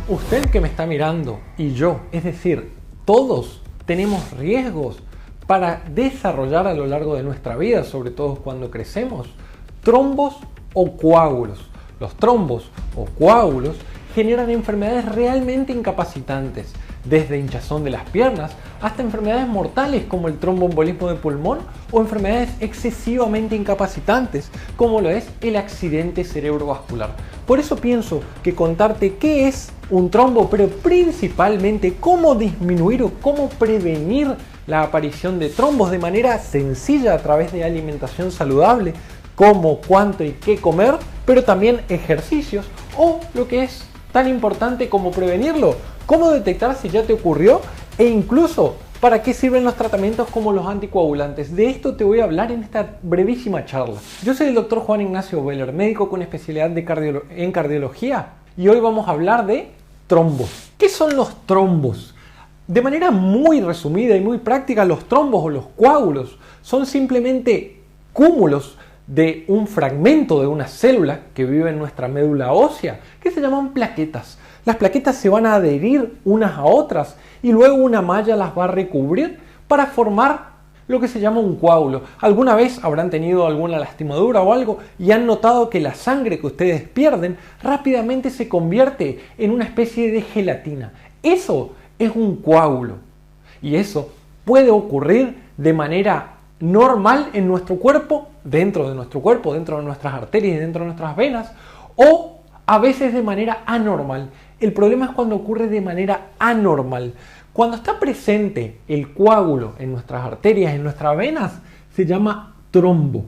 Usted que me está mirando y yo, es decir, todos tenemos riesgos para desarrollar a lo largo de nuestra vida, sobre todo cuando crecemos, trombos o coágulos. Los trombos o coágulos generan enfermedades realmente incapacitantes, desde hinchazón de las piernas hasta enfermedades mortales como el tromboembolismo de pulmón o enfermedades excesivamente incapacitantes como lo es el accidente cerebrovascular. Por eso pienso que contarte qué es un trombo, pero principalmente cómo disminuir o cómo prevenir la aparición de trombos de manera sencilla a través de alimentación saludable, cómo, cuánto y qué comer, pero también ejercicios o lo que es tan importante como prevenirlo, cómo detectar si ya te ocurrió e incluso para qué sirven los tratamientos como los anticoagulantes. De esto te voy a hablar en esta brevísima charla. Yo soy el Dr. Juan Ignacio Beller, médico con especialidad en cardiología, y hoy vamos a hablar de trombos. ¿Qué son los trombos? De manera muy resumida y muy práctica, los trombos o los coágulos son simplemente cúmulos de un fragmento de una célula que vive en nuestra médula ósea, que se llaman plaquetas. Las plaquetas se van a adherir unas a otras y luego una malla las va a recubrir para formar lo que se llama un coágulo. ¿Alguna vez habrán tenido alguna lastimadura o algo y han notado que la sangre que ustedes pierden rápidamente se convierte en una especie de gelatina? Eso es un coágulo y eso puede ocurrir de manera normal en nuestro cuerpo, dentro de nuestras arterias y dentro de nuestras venas, o a veces de manera anormal. El problema es cuando ocurre de manera anormal. Cuando está presente el coágulo en nuestras arterias, en nuestras venas, se llama trombo.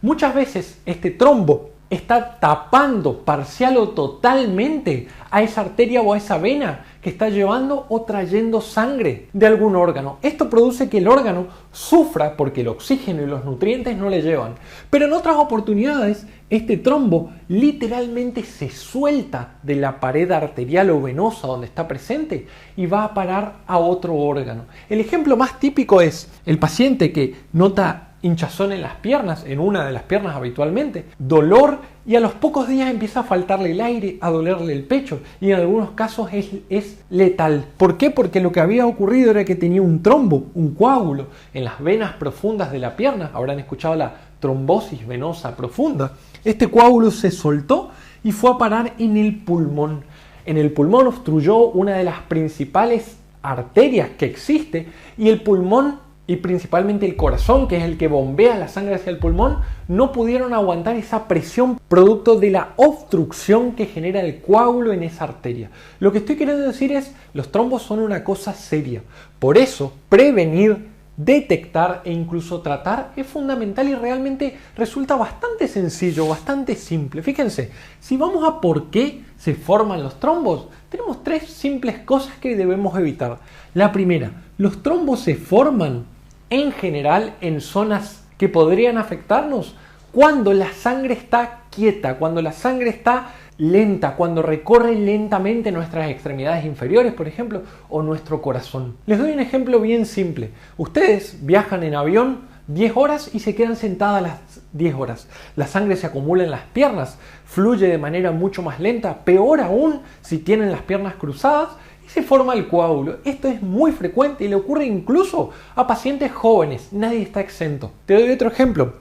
Muchas veces este trombo está tapando parcial o totalmente a esa arteria o a esa vena que está llevando o trayendo sangre de algún órgano. Esto produce que el órgano sufra porque el oxígeno y los nutrientes no le llevan. Pero en otras oportunidades, este trombo literalmente se suelta de la pared arterial o venosa donde está presente y va a parar a otro órgano. El ejemplo más típico es el paciente que nota hinchazón en las piernas, en una de las piernas habitualmente, dolor, y a los pocos días empieza a faltarle el aire, a dolerle el pecho, y en algunos casos es letal. ¿Por qué? Porque lo que había ocurrido era que tenía un trombo, un coágulo, en las venas profundas de la pierna. Habrán escuchado la trombosis venosa profunda. Este coágulo se soltó y fue a parar en el pulmón. En el pulmón obstruyó una de las principales arterias que existe, y el pulmón y principalmente el corazón, que es el que bombea la sangre hacia el pulmón, no pudieron aguantar esa presión producto de la obstrucción que genera el coágulo en esa arteria. Lo que estoy queriendo decir es, los trombos son una cosa seria. Por eso, prevenir, detectar e incluso tratar es fundamental y realmente resulta bastante sencillo, bastante simple. Fíjense, si vamos a por qué se forman los trombos, tenemos tres simples cosas que debemos evitar. La primera, los trombos se forman en general en zonas que podrían afectarnos cuando la sangre está quieta, cuando la sangre está lenta, cuando recorre lentamente nuestras extremidades inferiores, por ejemplo, o nuestro corazón. Les doy un ejemplo bien simple. Ustedes viajan en avión 10 horas y se quedan sentadas las 10 horas. La sangre se acumula en las piernas, fluye de manera mucho más lenta, peor aún si tienen las piernas cruzadas, y se forma el coágulo. Esto es muy frecuente y le ocurre incluso a pacientes jóvenes. Nadie está exento. Te doy otro ejemplo.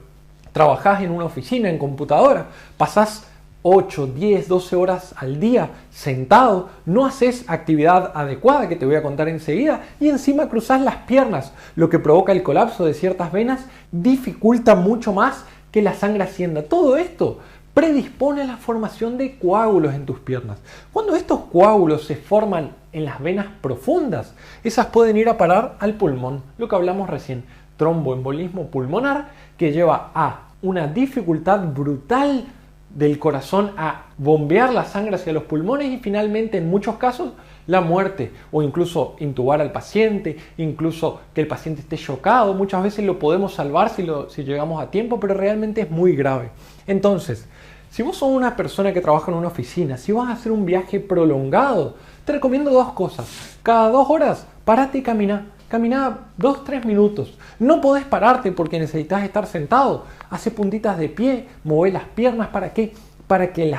Trabajás en una oficina, en computadora, pasás 8, 10, 12 horas al día sentado, no haces actividad adecuada, que te voy a contar enseguida, y encima cruzás las piernas, lo que provoca el colapso de ciertas venas, dificulta mucho más que la sangre ascienda. Todo esto predispone a la formación de coágulos en tus piernas. Cuando estos coágulos se forman en las venas profundas, esas pueden ir a parar al pulmón, lo que hablamos recién, tromboembolismo pulmonar, que lleva a una dificultad brutal del corazón a bombear la sangre hacia los pulmones y finalmente en muchos casos la muerte, o incluso intubar al paciente, incluso que el paciente esté chocado. Muchas veces lo podemos salvar si llegamos a tiempo, pero realmente es muy grave. Entonces, si vos sos una persona que trabaja en una oficina, si vas a hacer un viaje prolongado, te recomiendo dos cosas. Cada 2 horas, parate y camina. Camina 2-3 minutos. No podés pararte porque necesitas estar sentado. Hace puntitas de pie, mueve las piernas. ¿Para qué? para que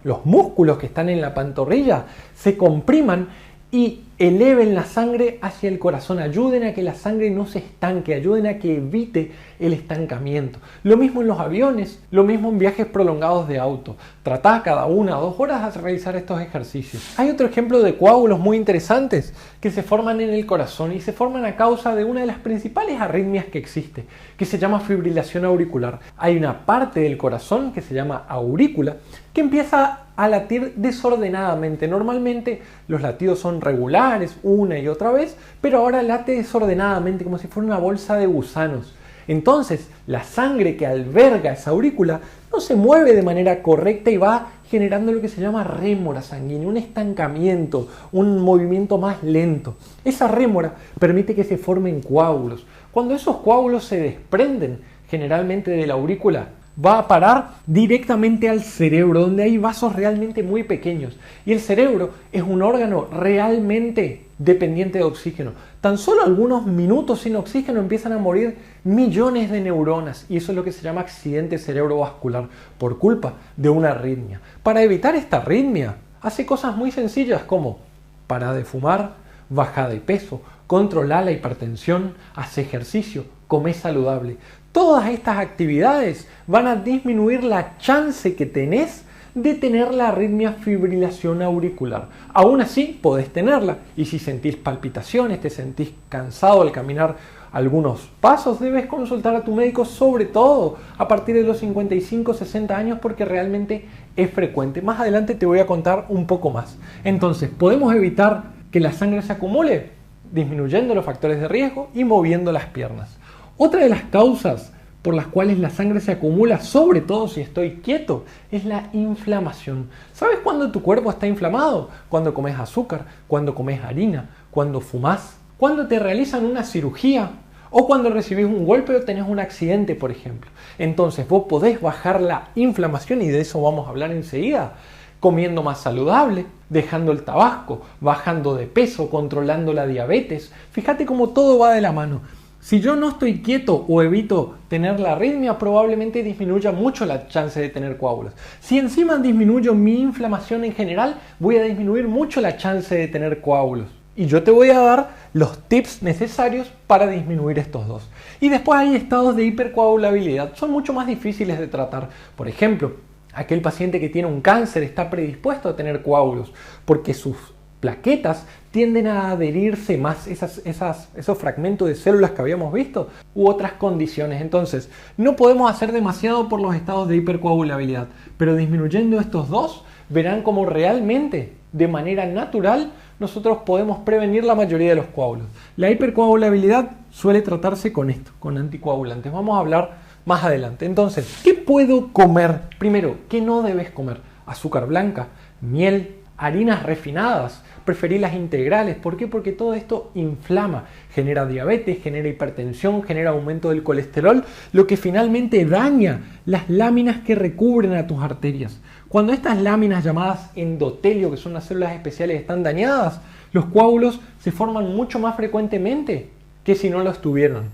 los músculos que están en la pantorrilla se compriman y eleven la sangre hacia el corazón, ayuden a que la sangre no se estanque, ayuden a que evite el estancamiento. Lo mismo en los aviones, lo mismo en viajes prolongados de auto. Tratá cada 1 o 2 horas de realizar estos ejercicios. Hay otro ejemplo de coágulos muy interesantes que se forman en el corazón y se forman a causa de una de las principales arritmias que existe, que se llama fibrilación auricular. Hay una parte del corazón que se llama aurícula que empieza a latir desordenadamente. Normalmente los latidos son regulares una y otra vez, pero ahora late desordenadamente como si fuera una bolsa de gusanos. Entonces la sangre que alberga esa aurícula no se mueve de manera correcta y va generando lo que se llama rémora sanguínea, un estancamiento, un movimiento más lento. Esa rémora permite que se formen coágulos. Cuando esos coágulos se desprenden generalmente de la aurícula, va a parar directamente al cerebro, donde hay vasos realmente muy pequeños. Y el cerebro es un órgano realmente dependiente de oxígeno. Tan solo algunos minutos sin oxígeno empiezan a morir millones de neuronas, y eso es lo que se llama accidente cerebrovascular por culpa de una arritmia. Para evitar esta arritmia, hace cosas muy sencillas como para de fumar, baja de peso, controla la hipertensión, hace ejercicio, come saludable. Todas estas actividades van a disminuir la chance que tenés de tener la arritmia fibrilación auricular. Aún así podés tenerla, y si sentís palpitaciones, te sentís cansado al caminar algunos pasos, debes consultar a tu médico, sobre todo a partir de los 55-60 años, porque realmente es frecuente. Más adelante te voy a contar un poco más. Entonces, podemos evitar que la sangre se acumule disminuyendo los factores de riesgo y moviendo las piernas. Otra de las causas por las cuales la sangre se acumula, sobre todo si estoy quieto, es la inflamación. ¿Sabes cuándo tu cuerpo está inflamado? Cuando comes azúcar, cuando comes harina, cuando fumás, cuando te realizan una cirugía o cuando recibís un golpe o tenés un accidente, por ejemplo. Entonces vos podés bajar la inflamación, y de eso vamos a hablar enseguida, comiendo más saludable, dejando el tabaco, bajando de peso, controlando la diabetes. Fíjate cómo todo va de la mano. Si yo no estoy quieto o evito tener la arritmia, probablemente disminuya mucho la chance de tener coágulos. Si encima disminuyo mi inflamación en general, voy a disminuir mucho la chance de tener coágulos. Y yo te voy a dar los tips necesarios para disminuir estos dos. Y después hay estados de hipercoagulabilidad. Son mucho más difíciles de tratar. Por ejemplo, aquel paciente que tiene un cáncer está predispuesto a tener coágulos porque sus plaquetas tienden a adherirse más, esos fragmentos de células que habíamos visto, u otras condiciones. Entonces, no podemos hacer demasiado por los estados de hipercoagulabilidad, pero disminuyendo estos dos, verán cómo realmente, de manera natural, nosotros podemos prevenir la mayoría de los coágulos. La hipercoagulabilidad suele tratarse con esto, con anticoagulantes. Vamos a hablar más adelante. Entonces, ¿qué puedo comer? Primero, ¿qué no debes comer? Azúcar blanca, miel, harinas refinadas, preferir las integrales. ¿Por qué? Porque todo esto inflama, genera diabetes, genera hipertensión, genera aumento del colesterol, lo que finalmente daña las láminas que recubren a tus arterias. Cuando estas láminas llamadas endotelio, que son las células especiales, están dañadas, los coágulos se forman mucho más frecuentemente que si no lo estuvieran.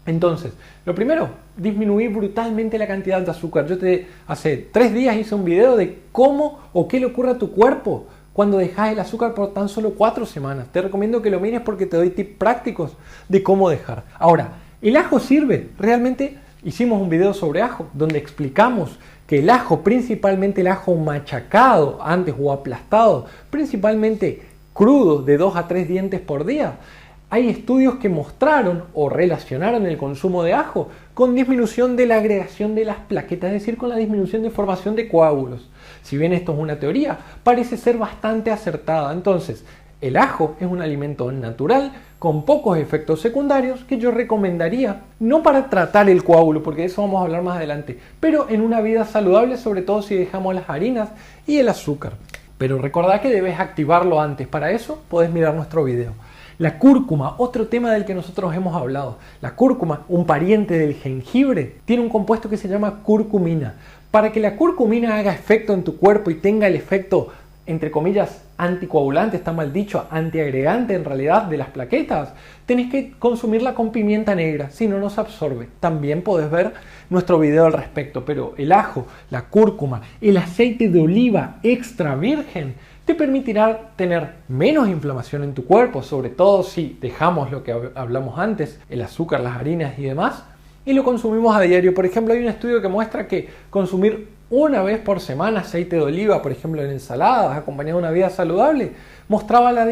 Entonces, lo primero, disminuir brutalmente la cantidad de azúcar. Hace 3 días hice un video de cómo o qué le ocurre a tu cuerpo cuando dejas el azúcar por tan solo 4 semanas. Te recomiendo que lo mires porque te doy tips prácticos de cómo dejar. Ahora, ¿el ajo sirve? Realmente hicimos un video sobre ajo donde explicamos que el ajo, principalmente el ajo machacado antes o aplastado, principalmente crudo de 2 a 3 dientes por día, hay estudios que mostraron o relacionaron el consumo de ajo con disminución de la agregación de las plaquetas, es decir, con la disminución de formación de coágulos. Si bien esto es una teoría, parece ser bastante acertada. Entonces, el ajo es un alimento natural con pocos efectos secundarios que yo recomendaría, no para tratar el coágulo, porque de eso vamos a hablar más adelante, pero en una vida saludable, sobre todo si dejamos las harinas y el azúcar. Pero recordá que debes activarlo antes. Para eso podés mirar nuestro video. La cúrcuma, otro tema del que nosotros hemos hablado. La cúrcuma, un pariente del jengibre, tiene un compuesto que se llama curcumina. Para que la curcumina haga efecto en tu cuerpo y tenga el efecto entre comillas, anticoagulante, está mal dicho, antiagregante en realidad de las plaquetas, tenés que consumirla con pimienta negra, si no, no se absorbe. También podés ver nuestro video al respecto, pero el ajo, la cúrcuma, el aceite de oliva extra virgen te permitirá tener menos inflamación en tu cuerpo, sobre todo si dejamos lo que hablamos antes, el azúcar, las harinas y demás, y lo consumimos a diario. Por ejemplo, hay un estudio que muestra que consumir una vez por semana aceite de oliva, por ejemplo en ensaladas, acompañado de una vida saludable, mostraba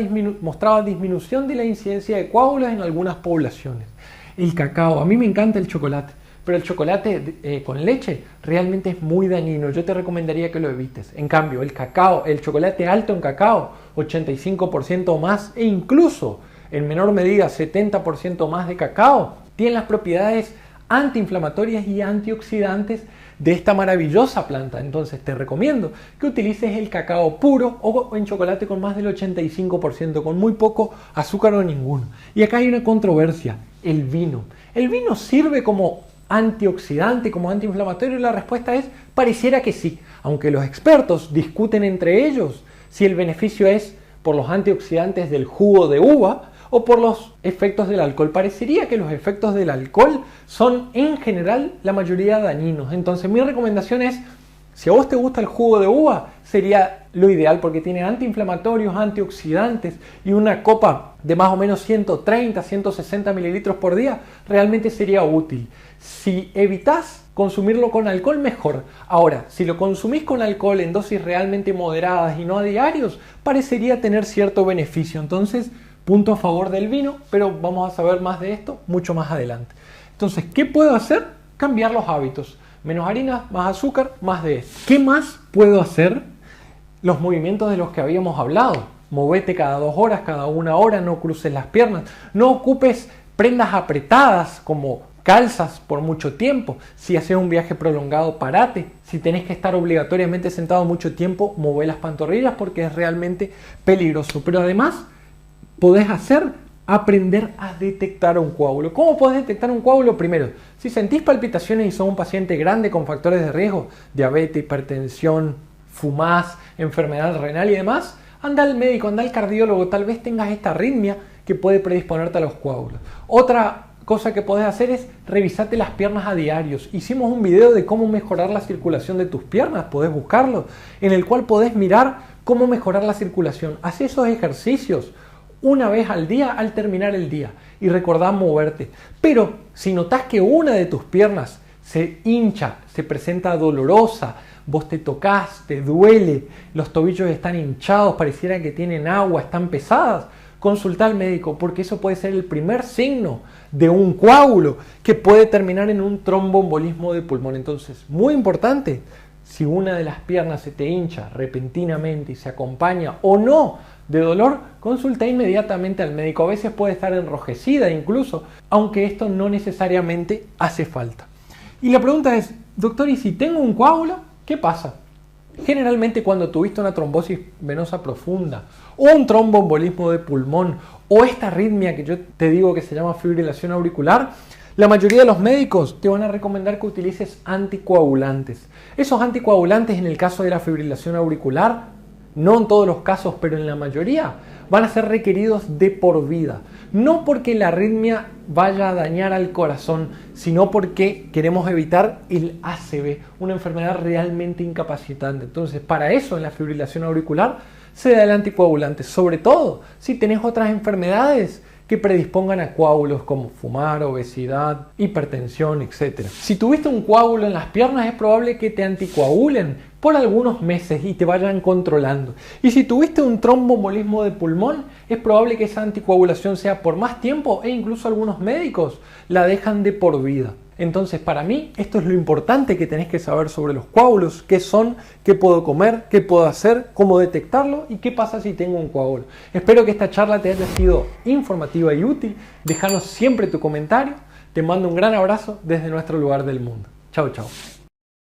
disminución de la incidencia de coágulos en algunas poblaciones. El cacao, a mí me encanta el chocolate, pero el chocolate con leche realmente es muy dañino. Yo te recomendaría que lo evites. En cambio, el cacao, el chocolate alto en cacao, 85% o más, e incluso en menor medida 70% más de cacao, tiene las propiedades antiinflamatorias y antioxidantes de esta maravillosa planta. Entonces te recomiendo que utilices el cacao puro o en chocolate con más del 85%, con muy poco azúcar o ninguno. Y acá hay una controversia, el vino. ¿El vino sirve como antioxidante, como antiinflamatorio? Y la respuesta es, pareciera que sí, aunque los expertos discuten entre ellos si el beneficio es por los antioxidantes del jugo de uva o por los efectos del alcohol. Parecería que los efectos del alcohol son en general la mayoría dañinos. Entonces mi recomendación es, si a vos te gusta el jugo de uva, sería lo ideal porque tiene antiinflamatorios, antioxidantes y una copa de más o menos 130, 160 mililitros por día, realmente sería útil. Si evitas consumirlo con alcohol, mejor. Ahora, si lo consumís con alcohol en dosis realmente moderadas y no a diarios, parecería tener cierto beneficio. Entonces, punto a favor del vino, pero vamos a saber más de esto mucho más adelante. Entonces, ¿qué puedo hacer? Cambiar los hábitos. Menos harina, más azúcar, más de esto. ¿Qué más puedo hacer? Los movimientos de los que habíamos hablado. Movete cada 2 horas, cada 1 hora, no cruces las piernas. No ocupes prendas apretadas como calzas por mucho tiempo. Si haces un viaje prolongado, parate. Si tenés que estar obligatoriamente sentado mucho tiempo, mueve las pantorrillas porque es realmente peligroso. Pero además, podés aprender a detectar un coágulo. ¿Cómo podés detectar un coágulo? Primero, si sentís palpitaciones y sos un paciente grande con factores de riesgo, diabetes, hipertensión, fumás, enfermedad renal y demás, anda al médico, anda al cardiólogo, tal vez tengas esta arritmia que puede predisponerte a los coágulos. Otra cosa que podés hacer es revisarte las piernas a diarios. Hicimos un video de cómo mejorar la circulación de tus piernas, podés buscarlo, en el cual podés mirar cómo mejorar la circulación. Haz esos ejercicios una vez al día al terminar el día y recordá moverte. Pero si notás que una de tus piernas se hincha, se presenta dolorosa, vos te tocas, te duele, los tobillos están hinchados, pareciera que tienen agua, están pesadas, consulta al médico porque eso puede ser el primer signo de un coágulo que puede terminar en un tromboembolismo de pulmón. Entonces, muy importante, si una de las piernas se te hincha repentinamente y se acompaña o no de dolor, consulta inmediatamente al médico. A veces puede estar enrojecida incluso, aunque esto no necesariamente hace falta. Y la pregunta es, doctor, ¿y si tengo un coágulo? ¿Qué pasa? Generalmente cuando tuviste una trombosis venosa profunda o un tromboembolismo de pulmón o esta arritmia que yo te digo que se llama fibrilación auricular, la mayoría de los médicos te van a recomendar que utilices anticoagulantes. Esos anticoagulantes en el caso de la fibrilación auricular, no en todos los casos, pero en la mayoría, van a ser requeridos de por vida. No porque la arritmia vaya a dañar al corazón, sino porque queremos evitar el ACV, una enfermedad realmente incapacitante. Entonces, para eso en la fibrilación auricular se da el anticoagulante, sobre todo si tenés otras enfermedades que predispongan a coágulos como fumar, obesidad, hipertensión, etc. Si tuviste un coágulo en las piernas es probable que te anticoagulen por algunos meses y te vayan controlando. Y si tuviste un tromboembolismo de pulmón, es probable que esa anticoagulación sea por más tiempo e incluso algunos médicos la dejan de por vida. Entonces, para mí, esto es lo importante que tenés que saber sobre los coágulos, qué son, qué puedo comer, qué puedo hacer, cómo detectarlo y qué pasa si tengo un coágulo. Espero que esta charla te haya sido informativa y útil. Déjanos siempre tu comentario. Te mando un gran abrazo desde nuestro lugar del mundo. Chao, chao.